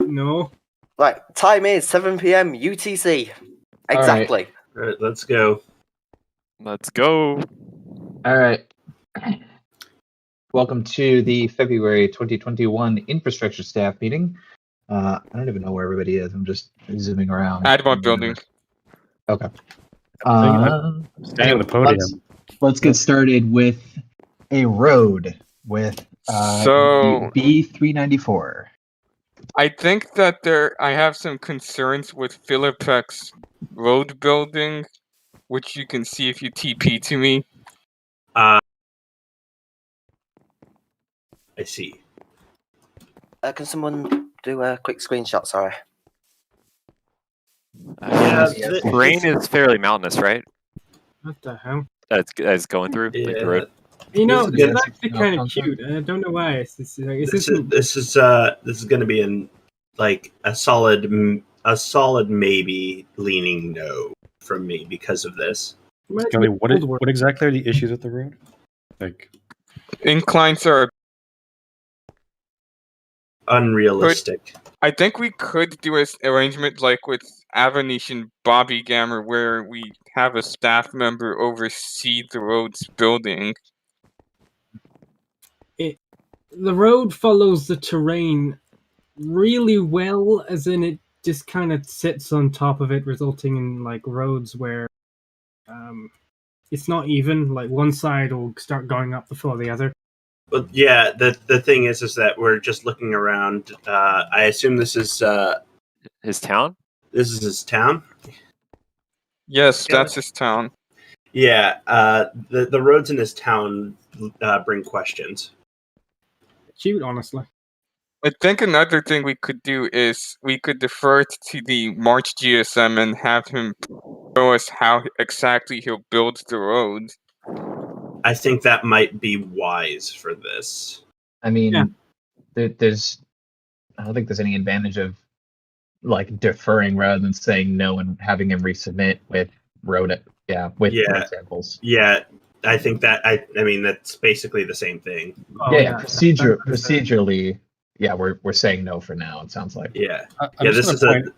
No. Right, time is 7 p.m. UTC. Exactly. All right, let's go. Let's go. All right. Welcome to the February 2021 infrastructure staff meeting. I don't even know where everybody is. I'm just zooming around. Admont building. Okay. Staying on the podium. Let's get started with a road with So B394. I think that I have some concerns with Philippex road building, which you can see if you TP to me. I see. Can someone do a quick screenshot? Sorry. The terrain is fairly mountainous, right? What the hell? That's going through like the road. You know, This is it's actually kind of cute. I don't know why. This is going to be in like a solid maybe leaning no from me because of this. What exactly are the issues with the road? Like Inclines are unrealistic. I think we could do an arrangement like with Avenetian Bobby Gammer where we have a staff member oversee the road's building. The road follows the terrain really well, as in it just kind of sits on top of it, resulting in like roads where it's not even. Like one side will start going up before the other. But yeah, the thing is that we're just looking around. I assume this is his town. This is his town. Yes, that's his town. Yeah, the roads in this town bring questions. Cute, honestly. I think another thing we could do is we could defer to the March GSM and have him show us how exactly he'll build the road. I think that might be wise for this. I mean, there's I don't think there's any advantage of like deferring rather than saying no and having him resubmit with road Yeah, with Yeah. examples. Yeah, I think that I mean that's basically the same thing. Oh, Procedurally, yeah, we're saying no for now. It sounds like. Yeah, I'm just this gonna is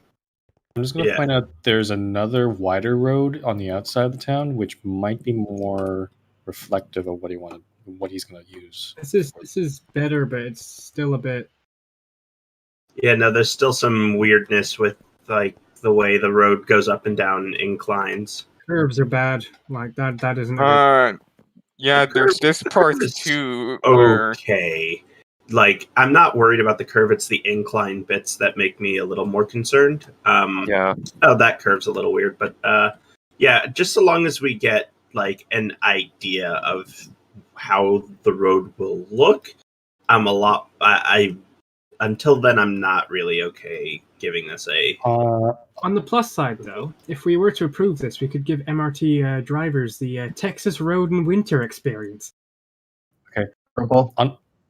I'm just going to point out there's another wider road on the outside of the town, which might be more reflective of what he's going to use. This is better, but it's still a bit. Yeah, no, there's still some weirdness with like the way the road goes up and down inclines. Curves are bad. Like that isn't. A good... Yeah, The there's this part is too where Okay. Like, I'm not worried about the curve, it's the incline bits that make me a little more concerned. yeah. Oh, that curve's a little weird, but yeah, just so long as we get like an idea of how the road will look, I'm a lot I until then I'm not really okay giving this a On the plus side, though, if we were to approve this, we could give MRT drivers the Texas road and winter experience. Purple.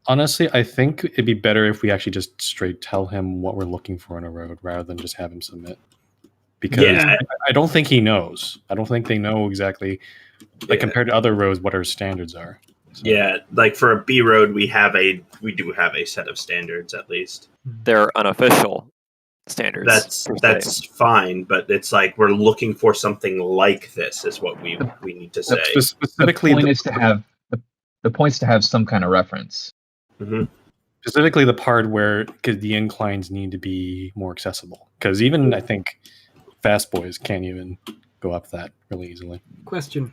Honestly, I think it'd be better if we actually just straight tell him what we're looking for in a road rather than just have him submit. Because Yeah. I don't think he knows. I don't think they know exactly, like compared to other roads, what our standards are. So. Yeah, like for a B road, we do have a set of standards at least. They're unofficial standards. That's fine, but it's like we're looking for something like this is what we need to say. Specifically, The point's to have some kind of reference. Mm-hmm. Specifically, the part where the inclines need to be more accessible. Because even I think fast boys can't even go up that really easily. Question.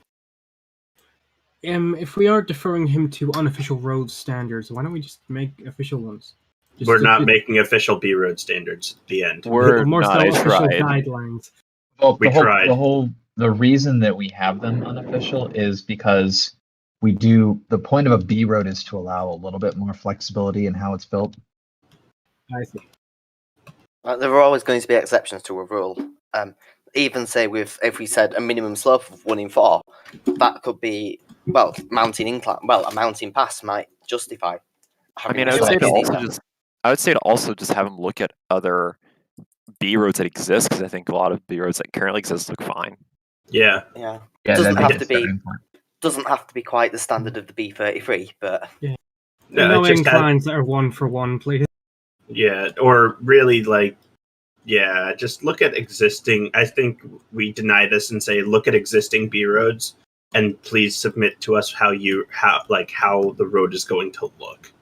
If we are deferring him to unofficial road standards, why don't we just make official ones? We're not making official B road standards. The end. We're more not so official tried. guidelines. Well, We tried. The reason that we have them unofficial is because the point of a B road is to allow a little bit more flexibility in how it's built. I see. There are always going to be exceptions to a rule. Even say if we said a minimum slope of 1 in 4, that could be mountain incline. Well, a mountain pass might justify. I mean, I would say to also just have them look at other B roads that exist, because I think a lot of B roads that currently exist look fine. Yeah. Yeah, doesn't have to be quite the standard of the B33, but no inclines that are 1 for 1, please. Yeah, or really just look at existing. I think we deny this and say look at existing B roads and please submit to us how the road is going to look.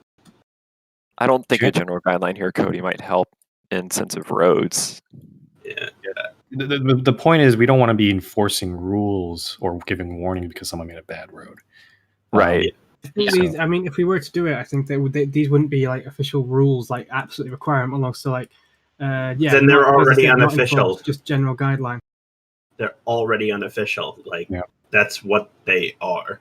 I don't think a general guideline here, Cody, might help in sense of roads. Yeah. The point is we don't want to be enforcing rules or giving warning because someone made a bad road. Right. I mean, if we were to do it, I think these wouldn't be like official rules, like absolutely require them almost. So like, then they're already unofficial. Just general guideline. They're already unofficial. That's what they are.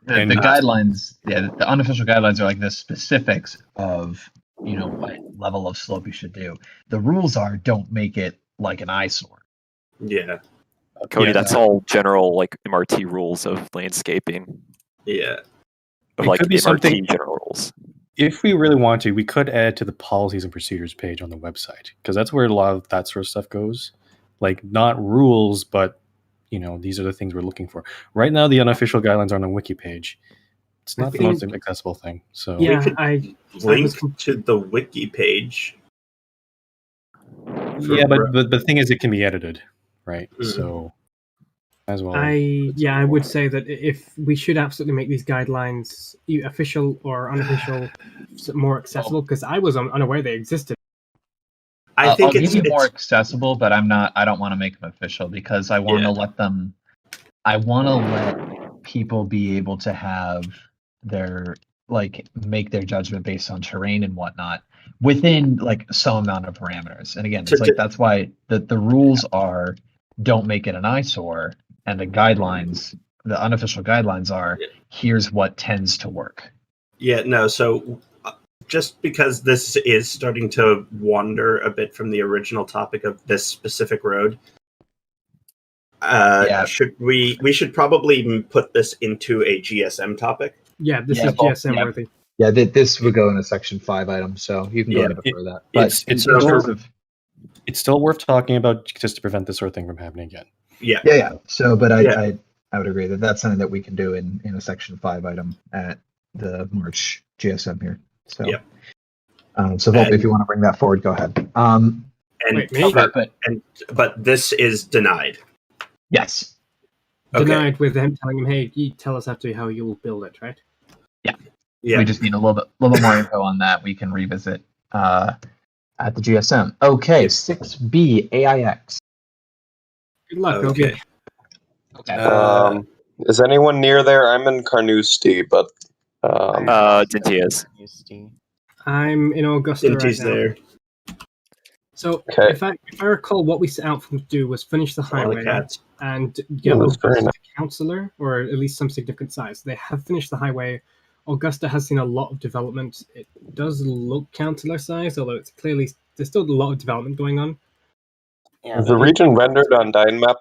The guidelines, the unofficial guidelines are like the specifics of what level of slope you should do. The rules are don't make it like an eyesore. Yeah. Cody, that's all general MRT rules of landscaping. Yeah. Of could be MRT something, general rules. If we really want to, we could add to the policies and procedures page on the website, because that's where a lot of that sort of stuff goes. Like not rules, but these are the things we're looking for. Right now, the unofficial guidelines are on the wiki page. It's not the most accessible thing. So yeah, we could link to the wiki page. Yeah, but the thing is, it can be edited, right? Mm-hmm. So as well. I would say that if we should absolutely make these guidelines official or unofficial more accessible, because I was unaware they existed. I think I'll it's more accessible, but I don't want to make them official because I want to let them. I want to let people be able to have their make their judgment based on terrain and whatnot within some amount of parameters. And again, it's that's why the rules are don't make it an eyesore, and the guidelines, the unofficial guidelines are here's what tends to work. Yeah, no, so just because this is starting to wander a bit from the original topic of this specific road, we should probably put this into a GSM topic. Yeah, this is GSM worthy. Yeah, this would go in a section 5 item, so you can go ahead and defer that. But it's still worth talking about just to prevent this sort of thing from happening again. Yeah. So, but Yeah. I would agree that that's something that we can do in a Section 5 item at the March GSM here. So, Yep. So Volpe, if you want to bring that forward, go ahead. And Wait, me? but this is denied. Yes. Denied with him telling him, "Hey, you tell us after how you'll build it, right?" Yeah. We just need a little bit more info on that. We can revisit at the GSM. Okay, 6B AIX. Good luck, Okay. Obi. Okay. Is anyone near there? I'm in Carnoustie, but Dinty is. I'm in Augusta right Dinty's now. there. So Okay. if I recall, what we set out to do was finish the All the highway cats. and get Oh, that's very Augusta nice. councillor, or at least some significant size. They have finished the highway. Augusta has seen a lot of development. It does look councillor size, although it's clearly there's still a lot of development going on. Yeah, Is the region rendered on Dynmap?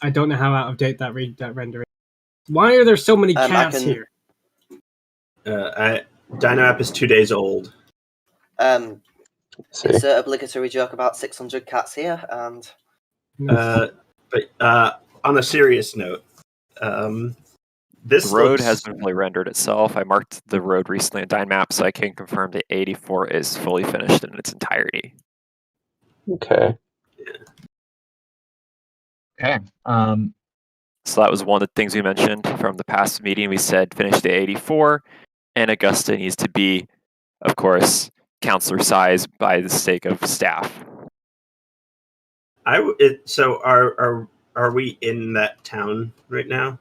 I don't know how out of date that render is. Why are there so many I cats can- here? Dynamap is 2 days old. See. It's an obligatory joke about 600 cats here, and But on a serious note, this The road looks, has been fully rendered itself. I marked the road recently on Dynmap, so I can confirm that 84 is fully finished in its entirety. Okay. Okay. So that was one of the things we mentioned from the past meeting. We said finish the 84, and Augusta needs to be, of course, councillor size by the sake of staff. so are we in that town right now?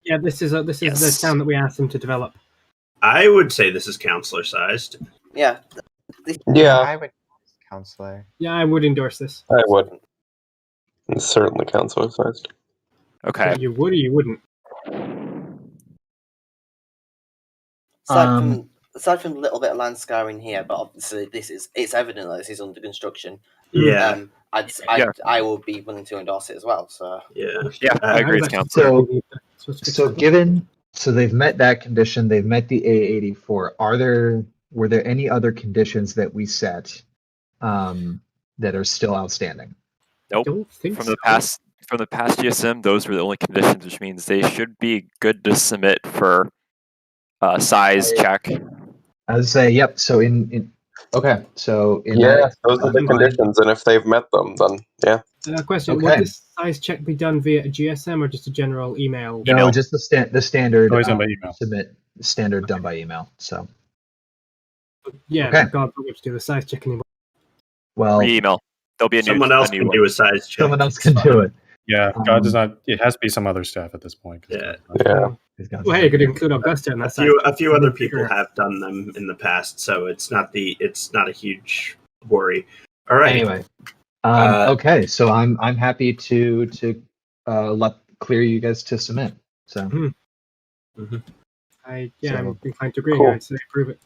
Yeah, this is Yes. the town that we asked them to develop. I would say this is counselor sized. yeah, Yeah, I would counselor. Yeah, I would endorse this. I would. It's certainly council sized. Okay. So you would or you wouldn't? aside from a little bit of land scarring here, but obviously it's evident that this is under construction. Yeah. I would be willing to endorse it as well. So Yeah. I agree with councillor. So they've met that condition. They've met the A84. Were there any other conditions that we set that are still outstanding? Nope. Don't think From so. the past GSM, those were the only conditions, which means they should be good to submit for size check. I would say, yep. So okay. So in Yeah, those are the Fine. conditions, and if they've met them, then yeah. Question: Okay. Would this size check be done via a GSM or just a general email? No, just the standard Always done by email. submit standard done by email. So Yeah, Okay. but God, don't have to do the size check anymore. well, Re-email. There'll be a Someone new, else a new can one. do a size check. someone else can do it. Yeah, God does not. It has to be some other staff at this point. Yeah. Yeah. Well, hey, you could include Augusta in that size. A few other people Figure. have done them in the past, so it's not a huge worry. All right. Anyway, okay. So I'm happy to clear you guys to submit. So I'm So- inclined to agree. Cool. I'd say approve it.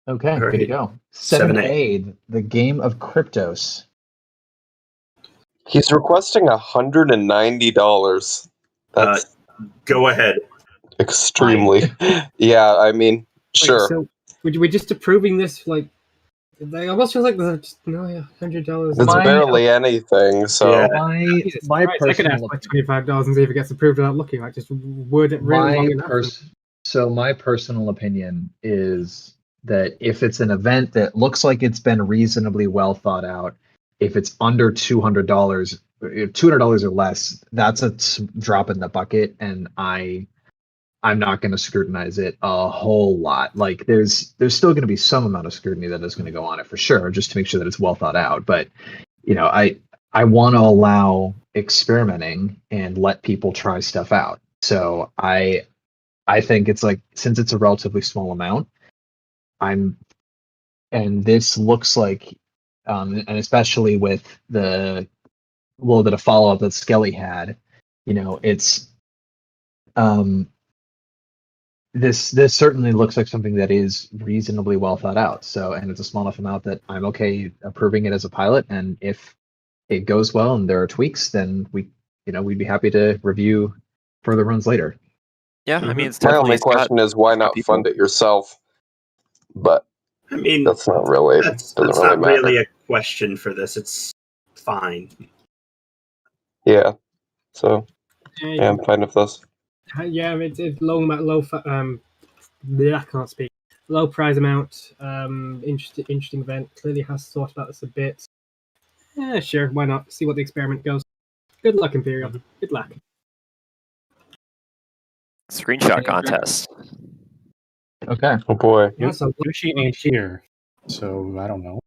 okay, All good to right. go. 7A. 7A, the game of Cryptos. He's requesting $190. That's Go ahead. extremely. Yeah, I mean, Wait, sure. so we're just approving this? Like, they almost feels like they're just $100. It's barely anything, so Yeah. My I could ask personal like $25 and see if it gets approved without looking. Like, just word it really long enough. My personal opinion is that if it's an event that looks like it's been reasonably well thought out, if it's under $200, $200 or less, that's a drop in the bucket, and I'm not going to scrutinize it a whole lot. Like there's still going to be some amount of scrutiny that is going to go on it for sure, just to make sure that it's well thought out. But I want to allow experimenting and let people try stuff out. So I think it's like, since it's a relatively small amount, and this looks like, and especially with the little bit of follow up that Skelly had, it's this certainly looks like something that is reasonably well thought out. So, and it's a small enough amount that I'm okay approving it as a pilot. And if it goes well and there are tweaks, then we'd be happy to review further runs later. Yeah, I mean, it's my definitely only question is why not people. fund it yourself? But I mean, that's not really that's doesn't not really matter. really a question for this. It's fine. Yeah. So Yeah, I'm fine with this. yeah, it's I can't speak. Low prize amount. Interesting event. Clearly has thought about this a bit. Yeah, sure. Why not? See what the experiment goes. Good luck, Imperial. Good luck. Screenshot contest. Okay. Oh boy. That's a Yoshi ain't here, so I don't know.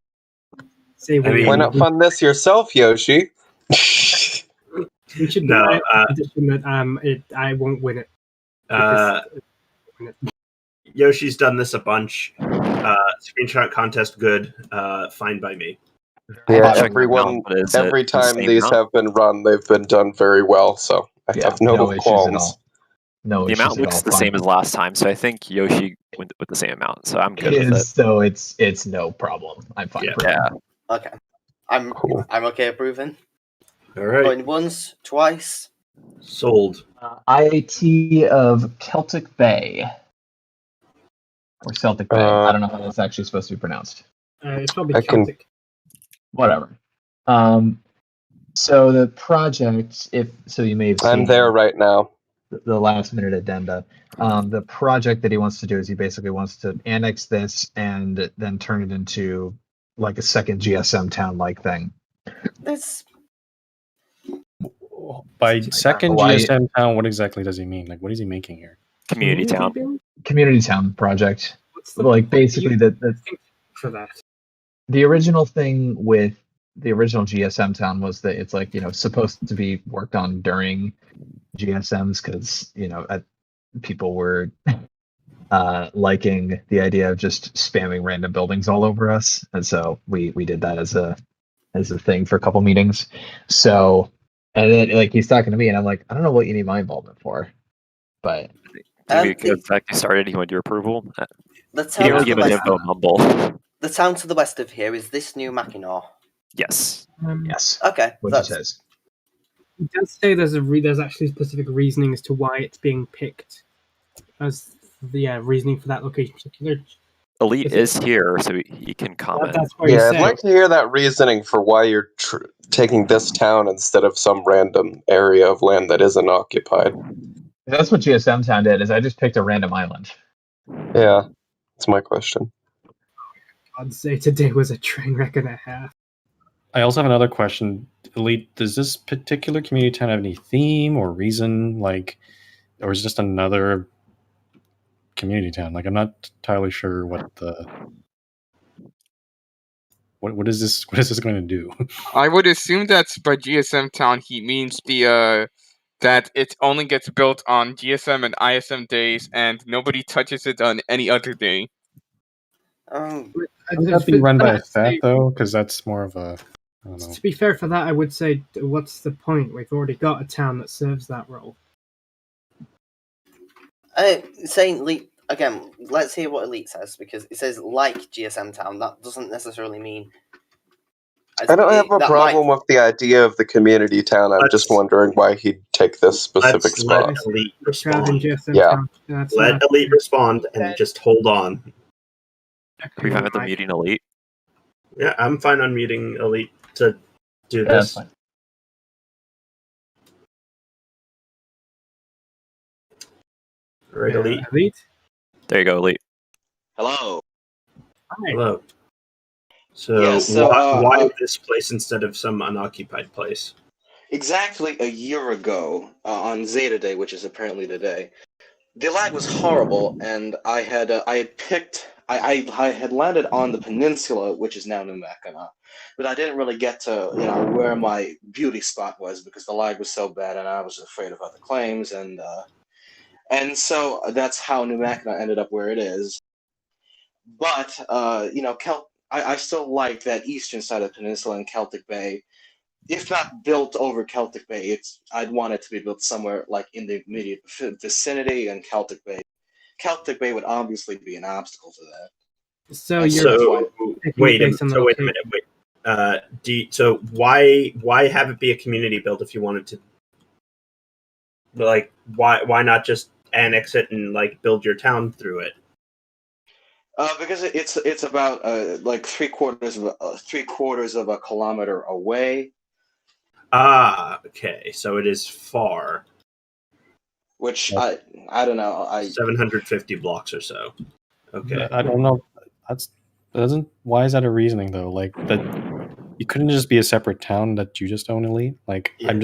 say we. Why not fund this yourself, Yoshi? We should No, put out a condition that I won't win it. Yoshi's done this a bunch. Screenshot contest, good. Fine by me. Yeah, Check my everyone. amount, but is Every it the time same these amount? have been run, they've been done very well. So I Yeah, have no no issues qualms. at all. No The issues amount at all. looks the same as last time, so I think Yoshi went with the same amount. So I'm good It with is, it. so it's no problem. I'm fine. Yeah. Approving. Yeah. Okay. I'm Cool. okay approving. All right. Going once, twice. Sold. IAT of Celtic Bay. Or Celtic Bay. I don't know how that's actually supposed to be pronounced. It's probably I can- Celtic. Whatever. So the project, you may have seen I'm there right now. the last minute addenda. The project that he wants to do is he basically wants to annex this and then turn it into like a second GSM town like thing. It's By second Hawaii- GSM town, what exactly does he mean? Like, what is he making here? Community town. build? Community town project. What's the Like basically for that? the original thing with the original GSM town was that it's like, supposed to be worked on during GSMs because, people were liking the idea of just spamming random buildings all over us. And so we did that as a thing for a couple meetings. So, and then like he's talking to me and I'm like, I don't know what you need my involvement for, but Maybe because that started, he wanted your approval. the He town didn't really to give the an west. info mumble. The town to the west of here is this New Mackinac. Yes. yes, Okay, what it that's says. It does say there's actually specific reasoning as to why it's being picked as the reasoning for that location. Particular. Elite Is it- is here, so he can comment. That's what he Yeah, I'd said. like to hear that reasoning for why you're taking this town instead of some random area of land that isn't occupied. That's what GSM town did. Is I just picked a random island. Yeah, that's my question. I'd say today was a train wreck and a half. I also have another question. Elite, does this particular community town have any theme or reason, or is it just another community town? Like, I'm not entirely sure what is this going to do? I would assume that's by GSM town he means that it only gets built on GSM and ISM days, and nobody touches it on any other day. Um, Would that be run by a staff though? Because that's more of a. I don't know. To be fair for that, I would say, what's the point? We've already got a town that serves that role. saying Elite again. Let's hear what Elite says, because it says like GSM Town. That doesn't necessarily mean. I don't have a problem with the idea of the community town. I'm just wondering why he'd take this specific spot. Let Elite Proud in respond. GSM Yeah. town. That's Let not- Elite respond and just hold on. Are we fine with the muting Elite? Yeah, I'm fine on muting Elite to do that's this. fine. All right, Elite. Elite? There you go, Elite. Hello. Hi. Hello. So, Yeah, so, why this place instead of some unoccupied place? Exactly a year ago, on Zeta Day, which is apparently today, the lag was horrible, and I had landed on the peninsula, which is now New Mackinac, but I didn't really get to where my beauty spot was because the lag was so bad, and I was afraid of other claims, and so that's how New Mackinac ended up where it is. But I still like that eastern side of the peninsula in Celtic Bay. If not built over Celtic Bay, I'd want it to be built somewhere like in the immediate vicinity in Celtic Bay. Celtic Bay would obviously be an obstacle to that. So And you're So wait a based on the minute. Wait. So why have it be a community build if you wanted to? Like, why not just annex it and like build your town through it? Because it's about like three quarters of a kilometer away. Ah, okay. So it is far. Which I don't know. 750 blocks or so. Okay. I don't know. Why is that a reasoning though? Like that, you couldn't just be a separate town that you just own Elite. Like Yeah.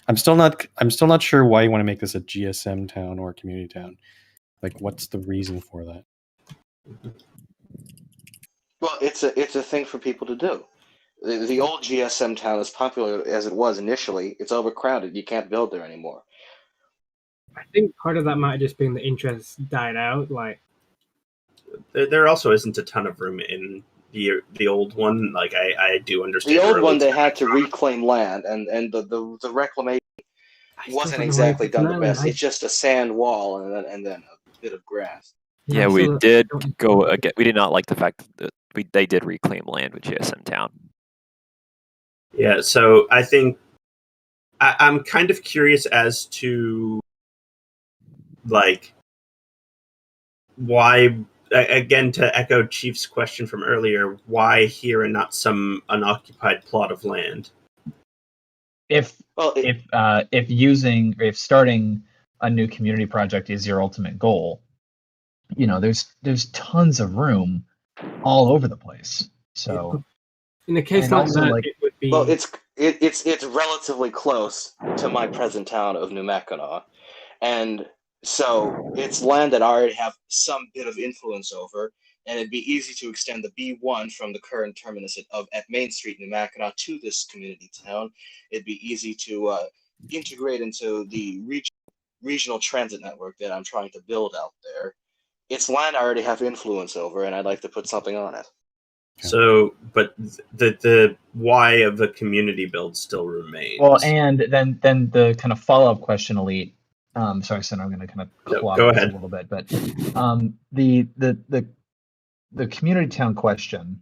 I'm still not sure why you want to make this a GSM town or a community town. Like, what's the reason for that? Well, it's a thing for people to do. The old GSM town, as popular as it was initially, it's overcrowded. You can't build there anymore. I think part of that might have just been the interest died out. Like, there also isn't a ton of room in the old one. Like, I do understand. The old one, they had to reclaim land, and the reclamation wasn't exactly done the best. It's just a sand wall and then a bit of grass. Yeah, we did go again. We did not like the fact that they did reclaim land with GSM Town. Yeah, so I think I'm kind of curious as to like why. Again, to echo Chief's question from earlier, why here and not some unoccupied plot of land? If starting a new community project is your ultimate goal, there's tons of room all over the place. So in a case like that, it would be. Well, it's relatively close to my present town of New Mackinac, and so it's land that I already have some bit of influence over, and it'd be easy to extend the B1 from the current terminus at Main Street, New Mackinac, to this community town. It'd be easy to integrate into the regional transit network that I'm trying to build out there. It's land I already have influence over, and I'd like to put something on it. So, but the why of the community build still remains. Well, and then the kind of follow-up question, Elite. Sorry, Sen, I'm going to kind of clog this a little bit, but the community town question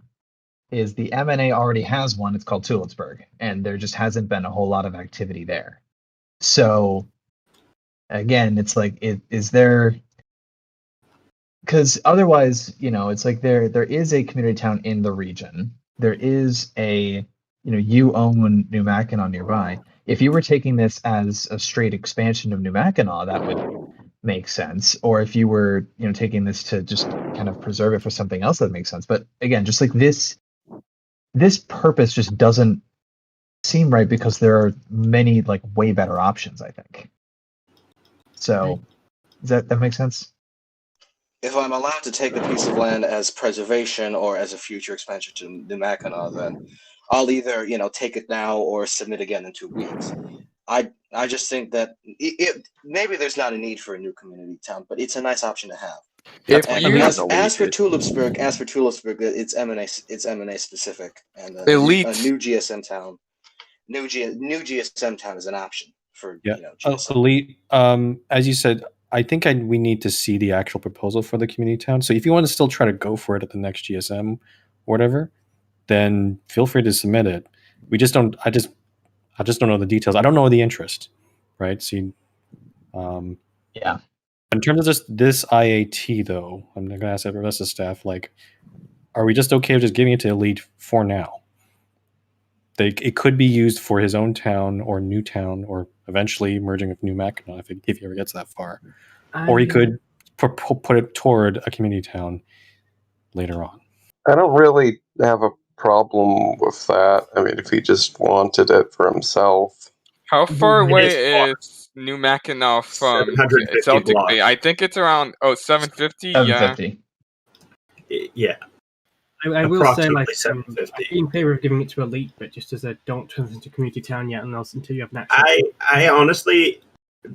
is the MNA already has one. It's called Tulipsburg, and there just hasn't been a whole lot of activity there. So, again, it's like, is there? Because otherwise, it's like there is a community town in the region. There is a, you own New Mackinac nearby. If you were taking this as a straight expansion of New Mackinac, that would make sense. Or if you were, taking this to just kind of preserve it for something else, that makes sense. But again, just like this purpose just doesn't seem right because there are many like way better options, I think. So does that make sense? If I'm allowed to take a piece of land as preservation or as a future expansion to New Mackinac, then I'll either take it now or submit again in 2 weeks. I just think that maybe there's not a need for a new community town, but it's a nice option to have. As for Tulipsburg, it's M&A specific, and a new GSM town, new GSM town is an option for GSM. Elite. As you said, I think we need to see the actual proposal for the community town. So if you want to still try to go for it at the next GSM or whatever, then feel free to submit it. We just don't. I just don't know the details. I don't know the interest, right? See, yeah. In terms of this IAT, though, I'm going to ask the rest of the staff, like, are we just okay with just giving it to Elite for now? It could be used for his own town or new town, or eventually merging with New Mackinac if he ever gets that far. Or he could put it toward a community town later on. I don't really have a problem with that. I mean, if he just wanted it for himself. How far away is New Mackinac from Celtic Bay? I think it's around 750. 750. Yeah. I will say, like, I'd be in favor of giving it to Elite, but just as a don't turn this into community town yet, until you have an actual. I honestly,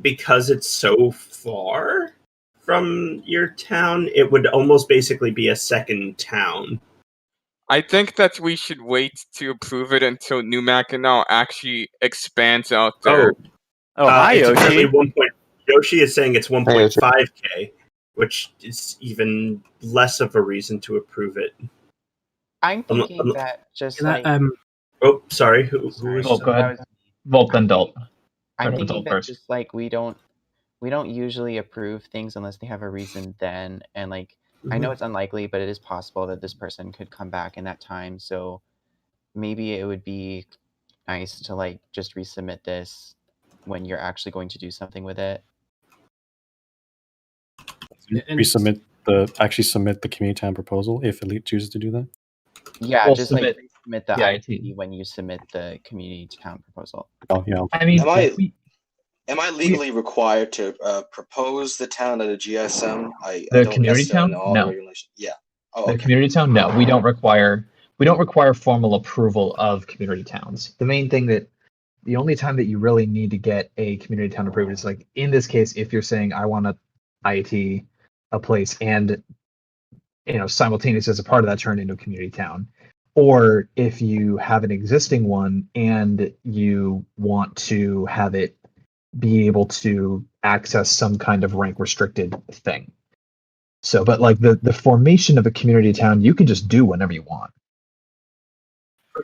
because it's so far from your town, it would almost basically be a second town. I think that we should wait to approve it until New Mackinac actually expands out there. Hi, Yoshi. Yoshi is saying it's 1.5K, which is even less of a reason to approve it. I'm thinking that just like... Oh, sorry. Who was... Oh, go ahead. Volt and Dolt. I'm thinking that just like we don't usually approve things unless they have a reason then, and like I know it's unlikely, but it is possible that this person could come back in that time, so maybe it would be nice to like just resubmit this when you're actually going to do something with it. Submit the community town proposal if Elite chooses to do that. Yeah, We'll just submit like submit the the IIT when you submit the community town proposal. Oh yeah. I mean, Am I legally required to propose the town at a GSM? I the don't community necessarily town? know all the No. regulations. Yeah. Oh, The okay. community town? No, we don't require formal approval of community towns. The only time that you really need to get a community town approved is like in this case, if you're saying I want to IIT a place and simultaneously as a part of that turn into a community town, or if you have an existing one and you want to have it be able to access some kind of rank restricted thing. So, but like the formation of a community town, you can just do whenever you want.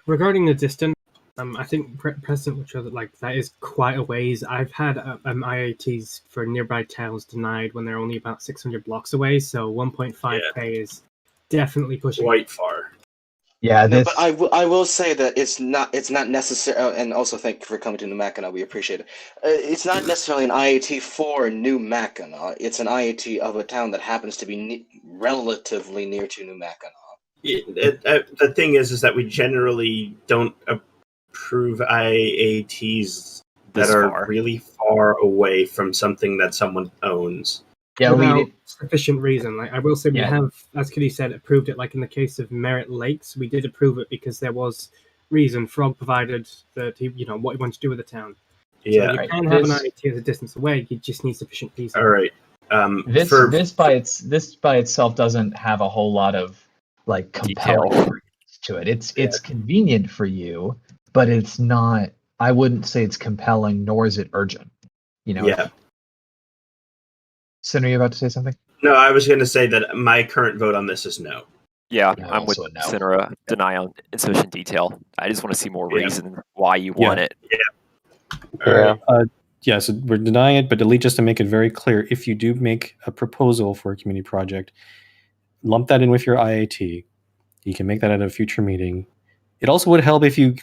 Regarding the distance, I think precedent would show that like that is quite a ways. I've had IITs for nearby towns denied when they're only about 600 blocks away. So 1.5k is definitely pushing quite far. Yeah, no, but I will say that it's not necessary, and also thank you for coming to New Mackinac. We appreciate it. It's not necessarily an IAT for New Mackinac. It's an IAT of a town that happens to be relatively near to New Mackinac. The thing is that we generally don't approve IATs that are really far away from something that someone owns. Yeah, without sufficient reason. Like I will say, we Yeah. have, as Kitty said, approved it. Like in the case of Merritt Lakes, we did approve it because there was reason. Frog provided that what he wanted to do with the town. Yeah, so you can have an IAT as a distance away. You just need sufficient reason. All right. This by itself doesn't have a whole lot of like compelling arguments to it. It's convenient for you, but it's not. I wouldn't say it's compelling, nor is it urgent. Yeah. Sin, are you about to say something? No, I was going to say that my current vote on this is no. Yeah, Yeah, I'm with also a no. Sinra. Deny on insufficient detail. I just want to see more reason why you want it. Yeah. Yeah, so we're denying it, but Elite, just to make it very clear, if you do make a proposal for a community project, lump that in with your IAT. You can make that at a future meeting. It also would help if you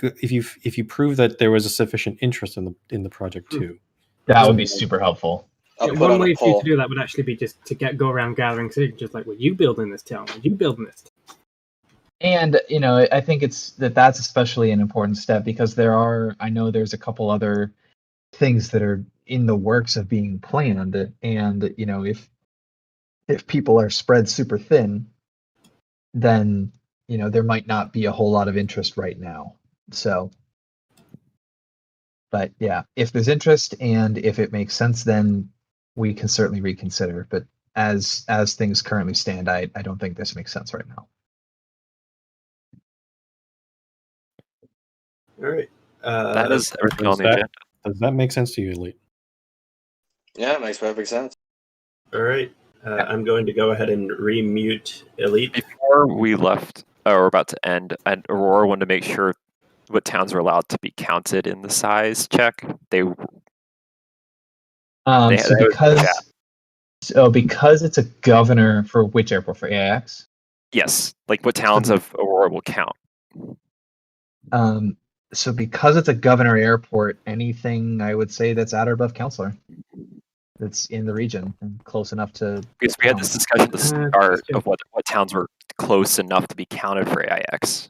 prove that there was a sufficient interest in the project too. That would be super helpful. One way for you to do that would actually be just to go around gathering signatures, like, "Were you building this town? Were you building this?" And I think that's especially an important step because I know there's a couple other things that are in the works of being planned, and if people are spread super thin, then there might not be a whole lot of interest right now. So, but yeah, if there's interest and if it makes sense, then we can certainly reconsider. But as things currently stand, I don't think this makes sense right now. All right. That is everything on the agenda. Does that make sense to you, Elite? Yeah, it makes perfect sense. All right. I'm going to go ahead and remute Elite. Before we left, or about to end, and Aurora wanted to make sure what towns are allowed to be counted in the size check. Because it's a governor for which airport, for AIX? Yes, like what towns of Aurora will count. So because it's a governor airport, anything I would say that's at or above councilor, that's in the region and close enough to. Because we had this discussion at the start of what towns were close enough to be counted for AIX.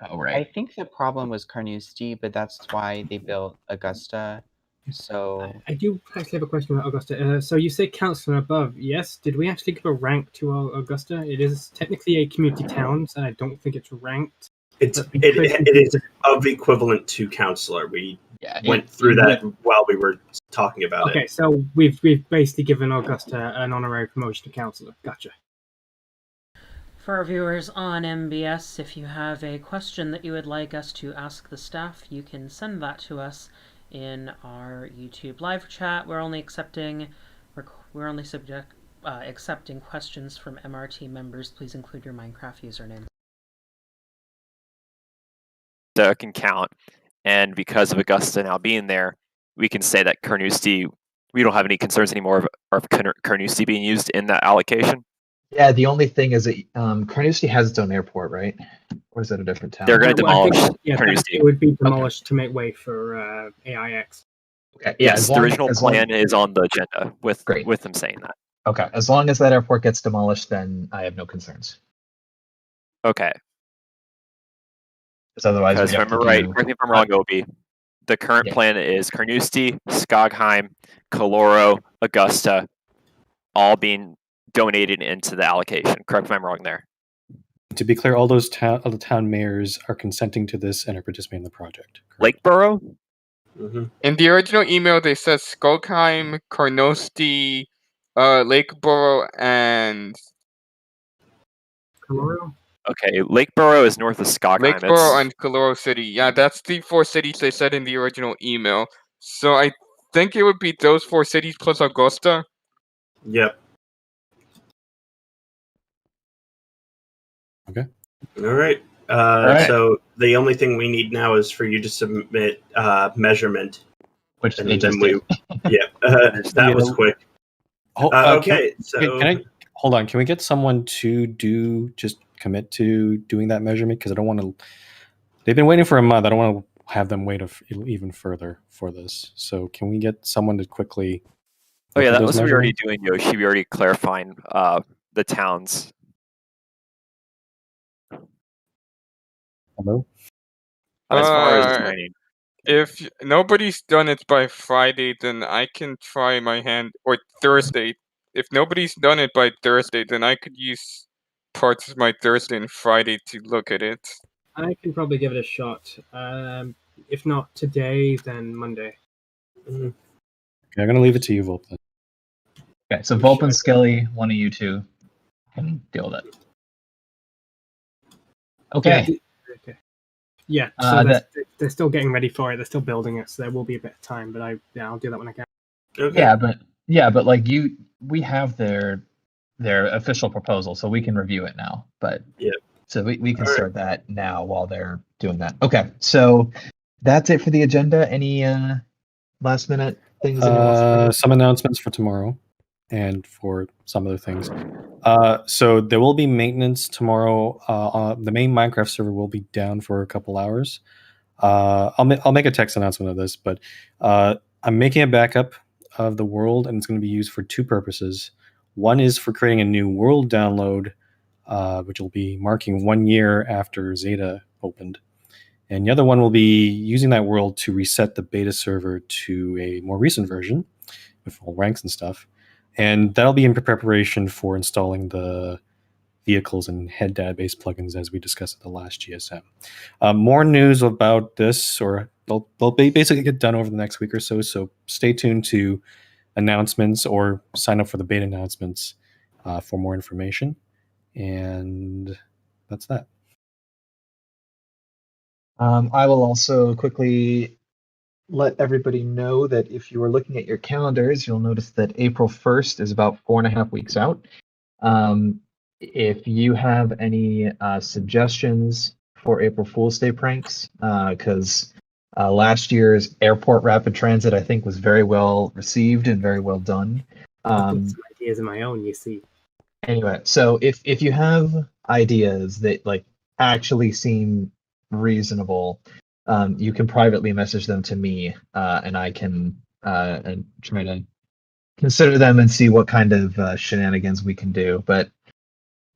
Oh right. I think the problem was Carnoustie, but that's why they built Augusta. So I do actually have a question about Augusta. So you say council and above. Yes, did we actually give a rank to Augusta? It is technically a community town, and I don't think it's ranked. It is of equivalent to councilor. We went through that while we were talking about it. Okay, so we've basically given Augusta an honorary promotion to councilor. Gotcha. For our viewers on MBS, if you have a question that you would like us to ask the staff, you can send that to us in our YouTube live chat. We're only accepting questions from MRT members. Please include your Minecraft username. Can count, and because of Augusta now being there, we can say that Carnoustie, we don't have any concerns anymore of Carnoustie being used in that allocation. Yeah, the only thing is that Carnoustie has its own airport, right? Or is that a different town? They're going to demolish. It would be demolished to make way for AIX. Okay. Yeah. Yes, the original plan is on the agenda with them saying that. Okay. As long as that airport gets demolished, then I have no concerns. Okay. Because otherwise, if I remember right, correct me if I'm wrong, Obi. The current plan is Carnoustie, Skogheim, Caloro, Augusta, all being donated into the allocation. Correct me if I'm wrong there. To be clear, all the town mayors are consenting to this and are participating in the project. Lakeboro? Mm-hmm. In the original email, they said Skogheim, Carnoustie, Lakeboro, and Caloro. Okay, Lakeboro is north of Skogheim. Lakeboro and Caloro City. Yeah, that's the 4 cities they said in the original email. So I think it would be those 4 cities plus Augusta. Yep. Okay. All right. So the only thing we need now is for you to submit measurement. Which and they just did. That was quick. Okay, can I hold on? Can we get someone to commit to doing that measurement? Because I don't want to. They've been waiting for a month. I don't want to have them wait even further for this. So can we get someone to quickly? Oh yeah, that was what we were already doing, Yoshi. We already clarifying the towns. Hello. As far as training. If nobody's done it by Friday, then I can try my hand, or Thursday. If nobody's done it by Thursday, then I could use parts of my Thursday and Friday to look at it. I can probably give it a shot. If not today, then Monday. Okay, I'm going to leave it to you, Volp. Okay, so Volp and Skelly, one of you two can deal with it. Okay. Yeah, so they're still getting ready for it. They're still building it, so there will be a bit of time. But I'll do that when I can. Okay. Yeah, but like we have their official proposal, so we can review it now. But so we can start that now while they're doing that. Okay, so that's it for the agenda. Any last minute things? Some announcements for tomorrow, and for some other things. So there will be maintenance tomorrow. The main Minecraft server will be down for a couple hours. I'll make a text announcement of this, but I'm making a backup of the world, and it's going to be used for 2 purposes. One is for creating a new world download, which will be marking 1 year after Zeta opened. And the other one will be using that world to reset the beta server to a more recent version with full ranks and stuff. And that'll be in preparation for installing the vehicles and head database plugins as we discussed at the last GSM. More news about this, or they'll basically get done over the next week or so. So stay tuned to announcements or sign up for the beta announcements for more information. And that's that. I will also quickly let everybody know that if you are looking at your calendars, you'll notice that April 1st is about 4.5 weeks out. If you have any suggestions for April Fool's Day pranks, because last year's airport rapid transit, I think, was very well received and very well done. I've got some ideas of my own, you see. Anyway, so if you have ideas that like actually seem reasonable, you can privately message them to me, and I can and try to consider them and see what kind of shenanigans we can do. But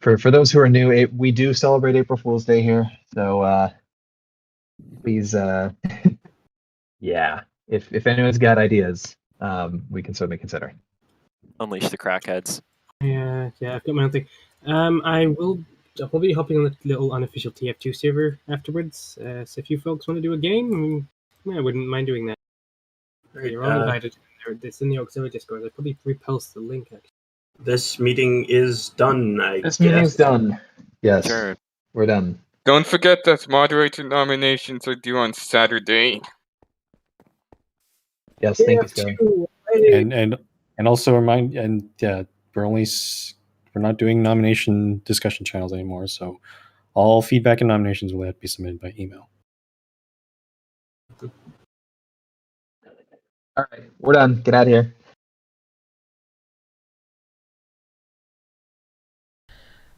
for those who are new, we do celebrate April Fool's Day here, so please, yeah, if anyone's got ideas, we can certainly consider. Unleash the crackheads. Yeah, I've got my own thing. I'll probably be hopping on the little unofficial TF2 server afterwards. So if you folks want to do a game, I wouldn't mind doing that. You're all invited. It's in the Auxiliary Discord. I'll probably repost the link. Actually. This meeting is done, This meeting's done. Yes, sure. We're done. Don't forget that moderator nominations are due on Saturday. Yes, thank you, Scott. And also remind, and we're not doing nomination discussion channels anymore, so all feedback and nominations will have to be submitted by email. All right, we're done. Get out of here.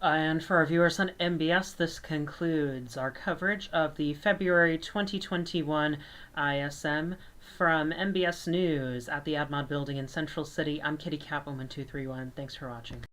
And for our viewers on MBS, this concludes our coverage of the February 2021 ISM from MBS News at the AdMod building in Central City. I'm Kitty Catwoman231. Thanks for watching.